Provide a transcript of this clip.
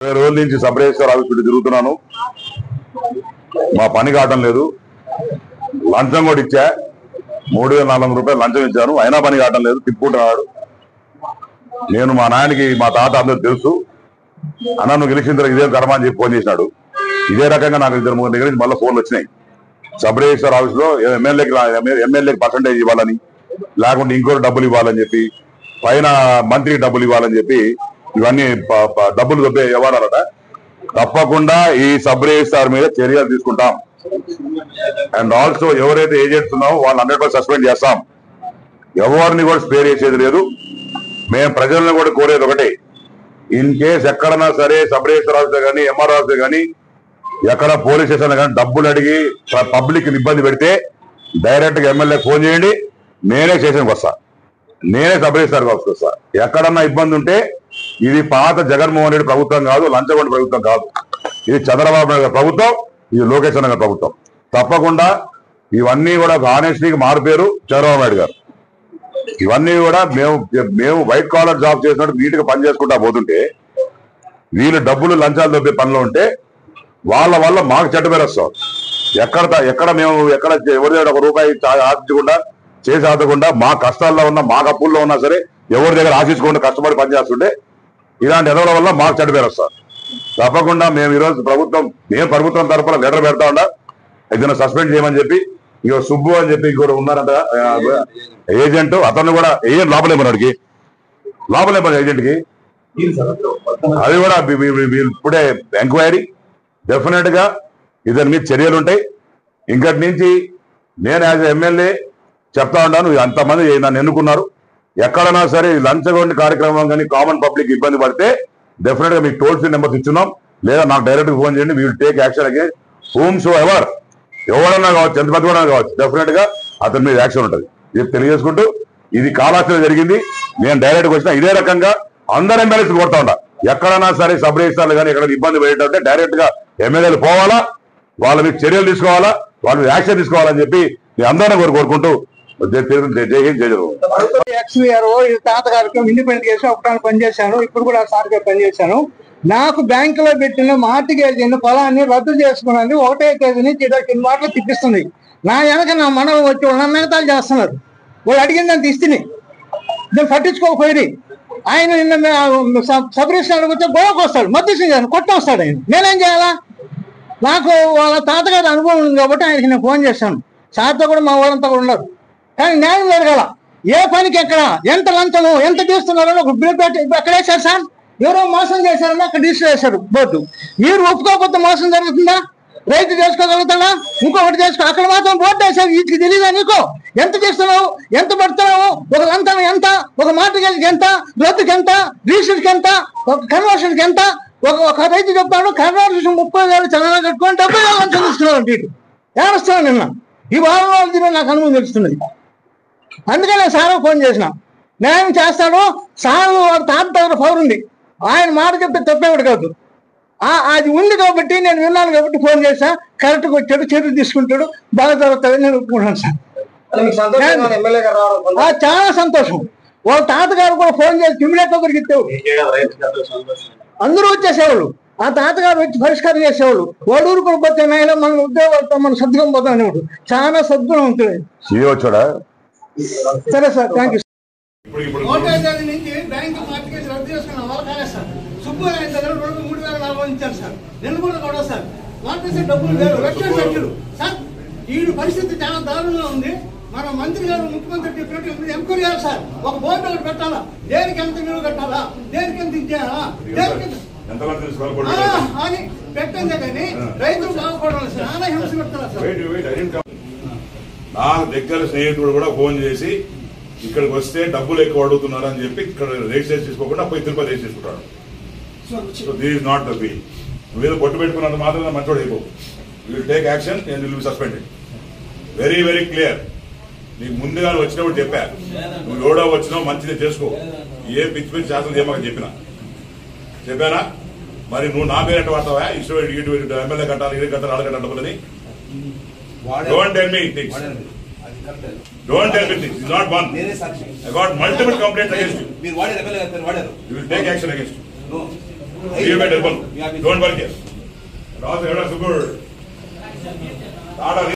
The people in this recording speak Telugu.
20 రోజుల నుంచి సబ్ రిజిస్టర్ ఆఫీస్ పెట్టి తిరుగుతున్నాను. మా పని కావటం లేదు. లంచం కూడా ఇచ్చా, 3,400 రూపాయలు లంచం ఇచ్చాను, అయినా పని కావటం లేదు. తిప్పుకుంటున్నాడు. నేను మా నాయనకి మా తాత అందరూ తెలుసు. అన్న నువ్వు గెలిచిన తర్వాత ఇదే కర్మ అని చెప్పి ఫోన్ చేసినాడు. ఇదే రకంగా నాకు 2-3 దగ్గర నుంచి మళ్ళీ ఫోన్లు వచ్చినాయి. సబ్ రిజిస్టర్ ఆఫీస్ లో ఎమ్మెల్యేకి పర్సంటేజ్ ఇవ్వాలని, లేకుంటే ఇంకోటి డబ్బులు ఇవ్వాలని చెప్పి, పైన మంత్రికి డబ్బులు ఇవ్వాలని చెప్పి ఇవన్నీ డబ్బులు దొబ్బే వ్యవహారాలట. తప్పకుండా ఈ సబ్ రిజిస్టార్ మీద చర్యలు తీసుకుంటాం. అండ్ ఆల్సో ఎవరైతే ఏజెంట్స్ ఉన్నామో వాళ్ళు 100% సస్పెండ్ చేస్తాం. ఎవరిని కూడా స్పేర్ చేసేది లేదు. మేము ప్రజలను కూడా కోరేది ఒకటే, ఇన్ కేస్ ఎక్కడన్నా సరే సబ్ రిజిస్టర్ ఆఫీసర్ కానీ ఎంఆర్ఓ ఆఫీసర్ కానీ ఎక్కడ పోలీస్ స్టేషన్ కానీ డబ్బులు అడిగి పబ్లిక్ ఇబ్బంది పెడితే డైరెక్ట్ గా ఎమ్మెల్యేకి ఫోన్ చేయండి, నేనే స్టేషన్కి వస్తా, నేనే సబ్ రిజిస్టర్ ఆఫీస్కి వస్తా. ఎక్కడన్నా ఇబ్బంది ఉంటే ఇది పాత జగన్మోహన్ రెడ్డి ప్రభుత్వం కాదు, లంచగొండ ప్రభుత్వం కాదు, ఇది చంద్రబాబు నాయుడు గారి ప్రభుత్వం, ఇది లోకేష్ గారి ప్రభుత్వం. తప్పకుండా ఇవన్నీ కూడా ఆనెస్టీకి మారిపోయారు చంద్రబాబు నాయుడు గారు. ఇవన్నీ కూడా మేము వైట్ కాలర్ జాబ్ చేసినట్టు నీట్ గా పని చేసుకుంటా పోతుంటే వీళ్ళు డబ్బులు లంచాలు దొబ్బే పనిలో ఉంటే వాళ్ళ వల్ల మాకు చెడ్డ పేరు వస్తాం. ఎక్కడ మేము ఎవరి దగ్గర 1 రూపాయి ఆశించకుండా చేసి ఆదకుండా మా కష్టాల్లో ఉన్నా మా అప్పుల్లో ఉన్నా సరే ఎవరి దగ్గర ఆశించకుండా కష్టపడి పనిచేస్తుంటే ఇలాంటి ఎదవల వల్ల మాకు చెడ్డ పేరు వస్తాం. తప్పకుండా మేము ఈరోజు ప్రభుత్వం తరఫున లెటర్ పెడతా ఉండా, ఏదైనా సస్పెండ్ చేయమని చెప్పి. ఇక సుబ్బు అని చెప్పి ఇంకోటి ఉన్నారంట ఏజెంట్, అతను కూడా ఏజెంట్ లోపలేమన్నాడికి ఏజెంట్ కి అది కూడా ఇప్పుడే ఎంక్వైరీ. డెఫినెట్ గా ఇతని మీద చర్యలు ఉంటాయి. ఇంకటి నుంచి నేను యాజ్ ఎమ్మెల్యే చెప్తా ఉన్నాను, అంతమంది నన్ను ఎన్నుకున్నారు. ఎక్కడైనా సరే లంచగొండి కార్యక్రమం కానీ కామన్ పబ్లిక్ ఇబ్బంది పడితే డెఫినెట్ గా మీకు టోల్ ఫ్రీ నెంబర్స్ ఇచ్చున్నాం, లేదా నాకు డైరెక్ట్ గా ఫోన్ చేయండి. We will take action against whom so ever, ఎవరన్నా కావచ్చు, ఎంత పెద్దవాడన్నా కావచ్చు, డెఫినెట్ గా అతని మీద యాక్షన్ ఉంటుంది. ఇది తెలియజేసుకుంటూ ఇది కాలాస్త్రం జరిగింది. నేను డైరెక్ట్ గా వచ్చిన ఇదే రకంగా అందరు ఎమ్మెల్యేస్ కోరుతా ఉంటా, ఎక్కడైనా సరే సబ్ రిజిస్టార్లు కానీ ఎక్కడ ఇబ్బంది పడేటంటే డైరెక్ట్ గా ఎమ్మెల్యేలు పోవాలా, వాళ్ళ మీద చర్యలు తీసుకోవాలా, వాళ్ళ మీద యాక్షన్ తీసుకోవాలని చెప్పి నేను అందరినీ కోరుకుంటూ జై హింద్ జై జగన్. తాతగారికి ఇండిపెండెంట్ చేసి ఒకటాన్ని పనిచేశాను, ఇప్పుడు కూడా సార్ గారు పనిచేశాను. నాకు బ్యాంకులో పెట్టిన మార్టిగేజ్ పొలాన్ని రద్దు చేసుకున్నది 1వ తేదీ నుంచి 20 మాటలు తిప్పిస్తుంది. నా వెనక నా మనలు వచ్చి వాళ్ళ మిగతాలు చేస్తున్నారు. వాళ్ళు అడిగిందని ఇస్తుంది, నేను పట్టించుకోకపోయి ఆయన నిన్న సబ్ రిజిస్టర్ వచ్చి గొడవకు వస్తాడు, మధ్య కొట్టం వస్తాడు. ఆయన నేనేం చేయాలా? నాకు వాళ్ళ తాతగారి అనుభవం ఉంది కాబట్టి ఆయనకి నేను ఫోన్ చేశాను. సార్తో కూడా మా వాళ్ళంతా కూడా ఉన్నారు. కానీ న్యాయం జరగాల. ఏ పనికి ఎక్కడ ఎంత లంచము ఎంత తీస్తున్నారని ఒక బిల్ పెట్టి ఎక్కడ వేశారు సార్? ఎవరో మోసం చేశారని అక్కడ రిజిస్టర్ చేశారు బోర్డు. మీరు ఒప్పుకోకపోతే మోసం జరుగుతుందా? రైతు చేసుకోగలుగుతాడా? ఇంకొకటి చేసుకో. అక్కడ మాత్రం బోర్డు వేశారు. వీటికి తెలియదా నీకు? ఎంత చేస్తున్నావు, ఎంత పడుతున్నావు, ఒక లంచం ఎంత, ఒక మార్టిగేజ్కి ఎంత, రద్దుకి ఎంత, రిజిస్టర్కి ఎంత, ఒక కన్వర్షన్కి ఎంత. ఒక రైతు చెప్తాడు కన్వర్షన్ 30,000 చంద్రబాబు కట్టుకొని 70,000 లంచం తీసుకున్నాడు. వీటి ఏమొస్తాను నిన్న ఈ వారం రోజులు నాకు అనుభవం తెలుస్తున్నది. అందుకనే సార్ ఫోన్ చేసిన, న్యాయం చేస్తాడు సార్. వాడు తాత దగ్గర పవర్ ఉంది, ఆయన మాట చెప్తే తప్పేవాడు కాదు. అది ఉంది కాబట్టి నేను విన్నాను కాబట్టి ఫోన్ చేశా. కరెక్ట్గా వచ్చాడు, చర్య తీసుకుంటాడు, బాగా జరుగుతుంది నేను ఒప్పుకుంటాను సార్. చాలా సంతోషం. వాళ్ళ తాతగారు కూడా ఫోన్ చేసి ఇమ్మీడియట్ గా దొరికితే అందరూ వచ్చేసేవాళ్ళు. ఆ తాతగారు వచ్చి పరిష్కారం చేసేవాళ్ళు. వాడూరు కూడా పోతే నాయన మన ఉద్యోగాలతో మనం సద్గుణం పోతాం అనేవాడు. చాలా సద్గుణం ఉంటుంది. సరే సార్, థ్యాంక్ యూ. 1వ తేదీ నుంచి బ్యాంకు మార్టిగేజ్ రద్దు చేసుకున్న వాళ్ళ కాలే సార్. సుబ్బు ఆయన దగ్గర 3,400 ఇచ్చారు సార్. నిన్న కూడా సార్ మార్టిగేజ్ డబ్బులు వేరు లక్షలు సార్. ఈ పరిస్థితి చాలా దారుణంగా ఉంది. మన మంత్రి గారు ముఖ్యమంత్రి చెప్పినట్టు ఎంక్వైరీ చేయాలి సార్. ఒక బోర్డు ఒకటి పెట్టాలా, దేనికి ఎంత విలువ కట్టాలా, దేనికి ఎంత ఇచ్చేయాలా, దేనికి అని పెట్టండి. కానీ రైతులు బాగుపడాలి సార్. చాలా హింస పెడతారా సార్. నా దగ్గర స్నేహితుడు కూడా ఫోన్ చేసి ఇక్కడికి వస్తే డబ్బులు ఎక్కువ అడుగుతున్నారు అని చెప్పి ఇక్కడ రిజిస్టర్ చేసుకోకుండా పోయి తిరుపతి రిజిస్టర్ చేసుకుంటాడు. So this is not the way. నువ్వేదో పొట్టు పెట్టుకున్నంత మాత్రం మంచోడు అయిపో. Will take action and will be suspended. Very very clear. నీకు ముందుగా వచ్చినప్పుడు చెప్పా, నువ్వు ఎవడో వచ్చినావు మంచిది చేసుకో, ఏ పిచ్చి పిచ్చి శాసనం చేయమని చెప్పానా? మరి నువ్వు నా పేరు ఎట్ట వాడతావా? ఇటు ఎమ్మెల్యే కట్టాలి, ఇది కట్టాలి, ఆడ కట్టాలి డబ్బులని. Don't tell me things. Don't tell me things. It's not one. I got multiple complaints against you. You will take action against you. Double don't work Raju సుగుడ్